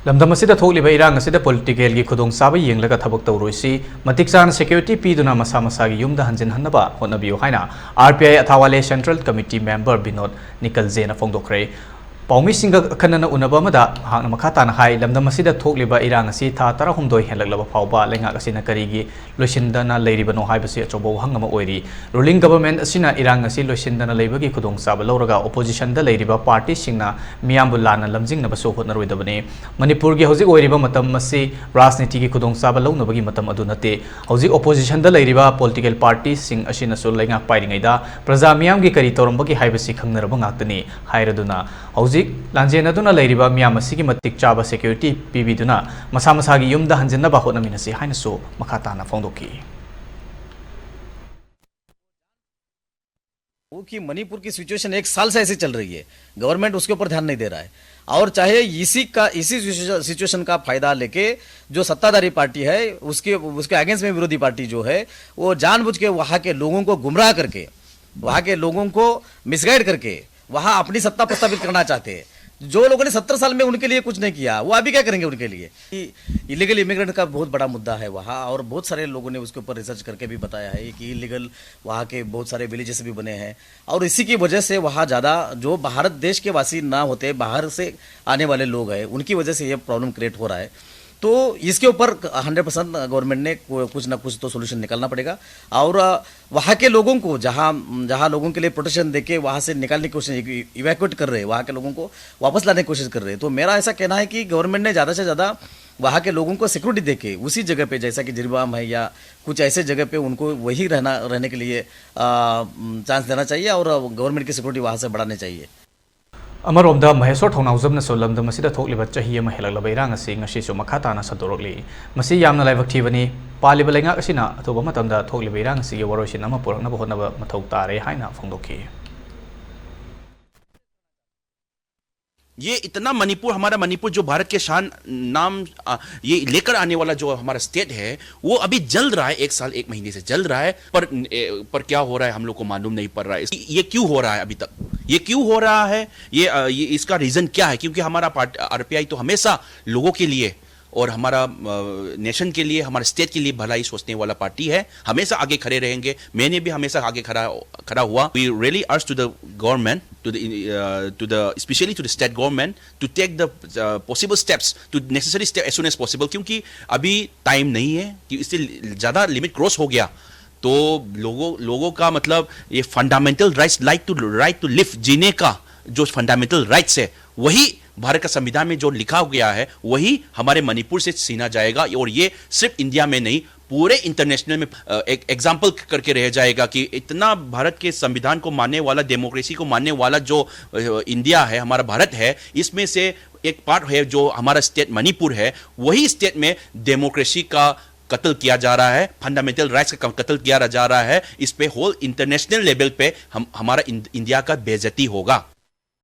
ꯂꯝꯗꯝ ꯑꯁꯤꯗ ꯊꯣꯛꯂꯤꯕ ꯏꯔꯥꯡ ꯑꯁꯤꯗ ꯄꯣꯂꯤꯇꯤꯀꯦꯜꯒꯤ ꯈꯨꯗꯣꯡꯆꯥꯕ ꯌꯦꯡꯂꯒ ꯊꯕꯛ ꯇꯧꯔꯣꯏꯁꯤ ꯃꯇꯤꯛ ꯆꯥꯅ ꯁꯦꯀ꯭ꯌꯨꯔꯤꯇꯤ ꯄꯤꯗꯨꯅ ꯃꯁꯥ ꯃꯁꯥꯒꯤ ꯌꯨꯝꯗ ꯍꯟꯖꯤꯟꯍꯟꯅꯕ ꯍꯣꯠꯅꯕꯤꯌꯨ ꯍꯥꯏꯅ ꯑꯥꯔꯄꯤꯑꯥꯏ ꯑꯊꯥꯋꯥꯂꯦ ꯁꯦꯟꯇ꯭ꯔꯦꯜ ꯀꯃꯤꯇꯤ ꯃꯦꯝꯕꯔ ꯕꯤꯅꯣꯗ ꯅꯤꯀꯜꯖꯦꯅ ꯐꯣꯡꯗꯣꯛꯈ꯭ꯔꯦ ꯄꯥꯎꯃꯤꯁꯤꯡꯒ ꯑꯈꯟꯅꯅ ꯎꯅꯕ ꯑꯃꯗ ꯃꯍꯥꯛꯅ ꯃꯈꯥ ꯇꯥꯅ ꯍꯥꯏ ꯂꯝꯗꯝ ꯑꯁꯤꯗ ꯊꯣꯛꯂꯤꯕ ꯏꯔꯥꯡ ꯑꯁꯤ ꯊꯥ 16 ꯍꯦꯟꯂꯛꯂꯕ ꯐꯥꯎꯕ ꯂꯩꯉꯥꯛ ꯑꯁꯤꯅ ꯀꯔꯤꯒꯤ ꯂꯣꯏꯁꯤꯟꯗꯅ ꯂꯩꯔꯤꯕꯅꯣ ꯍꯥꯏꯕꯁꯤ ꯑꯆꯧꯕ ꯋꯥꯍꯪ ꯑꯃ ꯑꯣꯏꯔꯤ ꯔꯨꯂꯤꯡ ꯒꯚꯔꯟꯃꯦꯟꯠ ꯑꯁꯤꯅ ꯏꯔꯥꯡ ꯑꯁꯤ ꯂꯣꯏꯁꯤꯟꯗꯅ ꯂꯩꯕꯒꯤ ꯈꯨꯗꯣꯡꯆꯥꯕ ꯂꯧꯔꯒ ꯑꯣꯄꯣꯖꯤꯁꯟꯗ ꯂꯩꯔꯤꯕ ꯄꯥꯔꯇꯤꯁꯤꯡꯅ ꯃꯤꯌꯥꯝꯕꯨ ꯂꯥꯟꯅ ꯂꯝꯖꯤꯡꯅꯕꯁꯨ ꯍꯣꯠꯅꯔꯣꯏꯗꯕꯅꯤ ꯃꯅꯤꯄꯨꯔꯒꯤ ꯍꯧꯖꯤꯛ ꯑꯣꯏꯔꯤꯕ ꯃꯇꯝ ꯑꯁꯤ ꯔꯥꯖꯅꯤꯇꯤꯒꯤ ꯈꯨꯗꯣꯡꯆꯥꯕ ꯂꯧꯅꯕꯒꯤ ꯃꯇꯝ ꯑꯗꯨ ꯅꯠꯇꯦ ꯍꯧꯖꯤꯛ ꯑꯣꯄꯣꯖꯤꯁꯟꯗ ꯂꯩꯔꯤꯕ ꯄꯣꯂꯤꯇꯤꯀꯦꯜ ꯄꯥꯔꯇꯤꯁꯤꯡ ꯑꯁꯤꯅꯁꯨ ꯂꯩꯉꯥꯛ ꯄꯥꯏꯔꯤꯉꯩꯗ ꯄ꯭ꯔꯖꯥ ꯃꯤꯌꯥꯝꯒꯤ ꯀꯔꯤ ꯇꯧꯔꯝꯕꯒꯦ ꯍꯥꯏꯕꯁꯤ ꯈꯪꯅꯔꯕ ꯉꯥꯛꯇꯅꯤ ꯍꯥꯏꯔꯗꯨꯅ ꯍꯧꯖꯤꯛ ꯂꯥꯟꯖꯦꯟꯅꯗꯨꯅ ꯂꯩꯔꯤꯕ ꯃꯤꯌꯥꯝ ꯑꯁꯤꯒꯤ ꯃꯇꯤꯛ ꯆꯥꯕ ꯁꯦꯀ꯭ꯌꯨꯔꯤꯇꯤ ꯄꯤꯕꯤꯗꯨꯅ ꯃꯁꯥ ꯃꯁꯥꯒꯤ ꯌꯨꯝꯗ ꯍꯟꯖꯤꯟꯅꯕ ꯍꯣꯠꯅꯃꯤꯟꯅꯁꯤ ꯍꯥꯏꯅꯁꯨ ꯃꯈꯥ ताना फोंदोकी वो कि मणिपुर की सिचुएशन 1 साल से ऐसे चल रही है, गवर्नमेंट उसके ऊपर ध्यान नहीं दे रहा है और चाहे इसी सिचुएशन का फायदा लेके जो सत्ताधारी पार्टी है उसके अगेंस्ट में विरोधी पार्टी जो है वो जानबूझ के वहां के लोगों को गुमराह करके वहां के लोगों को मिसगाइड करके वहां अपनी सत्ता प्रस्तावित करना चाहते हैं। जो लोगों ने 70 साल में उनके लिए कुछ नहीं किया वो अभी क्या करेंगे उनके लिए। इलीगल इमिग्रेंट का बहुत बड़ा मुद्दा है वहाँ और बहुत सारे लोगों ने उसके ऊपर रिसर्च करके भी बताया है कि इलीगल वहाँ के बहुत सारे विलेजेस भी बने हैं और इसी की वजह से वहाँ ज़्यादा जो भारत देश के वासी ना होते बाहर से आने वाले लोग हैं उनकी वजह से ये प्रॉब्लम क्रिएट हो रहा है। तो इसके ऊपर 100% गवर्नमेंट ने कुछ ना कुछ तो सोल्यूशन निकालना पड़ेगा और वहाँ के लोगों को जहाँ लोगों के लिए प्रोटेक्शन देके वहाँ से निकालने की कोशिश इवैक्यूएट कर रहे हैं वहाँ के लोगों को वापस लाने की कोशिश कर रहे हैं। तो मेरा ऐसा कहना है कि गवर्नमेंट ने ज़्यादा से ज़्यादा वहाँ के लोगों को सिक्योरिटी देके उसी जगह पे जैसा कि जिरबाम है या कुछ ऐसे जगह पे उनको वही रहने के लिए चांस देना चाहिए और गवर्नमेंट की सिक्योरिटी वहाँ से बढ़ानी चाहिए। अमरोमदा महेश्वर थौनाउजमनसु लमदम असिदा थोकलिबा चही अमा हेलकलबा इरांग असि ngasisu makha ताना सदोरकली मसि यामना लाइबक थिबनी पालिबा लेंगाक असिना अथोबा मतमदा थोकलिबा इरांग असि वरोसिन अमा पुरकनबा होनबा मथौ तारे हाइना फोंदोकी। ये इतना मणिपुर हमारा मणिपुर जो भारत के शान नाम ये लेकर आने वाला जो हमारा स्टेट है वो अभी जल रहा है 1 साल 1 महीने से जल रहा है पर क्या हो रहा है हम लोग को मालूम नहीं पड़ रहा है। ये क्यों हो रहा है अभी तक ये क्यों हो रहा है ये इसका रीजन क्या है क्योंकि हमारा आरपीआई तो हमेशा लोगों के लिए और हमारा नेशन के लिए हमारे स्टेट के लिए भलाई सोचने वाला पार्टी है हमेशा आगे खड़े रहेंगे। मैंने भी हमेशा आगे खड़ा हुआ। We really urge to the government to the especially to the state government to take the possible steps to necessary step as soon as possible क्योंकि अभी टाइम नहीं है कि इससे ज़्यादा लिमिट क्रॉस हो गया तो लोगों का मतलब ये फंडामेंटल राइट टू लिव जीने का जो फंडामेंटल राइट्स है वही भारत का संविधान में जो लिखा गया है वही हमारे मणिपुर से छीना जाएगा और ये सिर्फ इंडिया में नहीं पूरे इंटरनेशनल में एक एग्जाम्पल करके रह जाएगा कि इतना भारत के संविधान को मानने वाला डेमोक्रेसी को मानने वाला जो इंडिया है हमारा भारत है इसमें से एक पार्ट है जो हमारा स्टेट मणिपुर है वही स्टेट में डेमोक्रेसी का कत्ल किया जा रहा है फंडामेंटल राइट्स का कत्ल किया जा रहा है। इस पे होल इंटरनेशनल लेवल पे हमारा इंडिया का बेइज्जती होगा।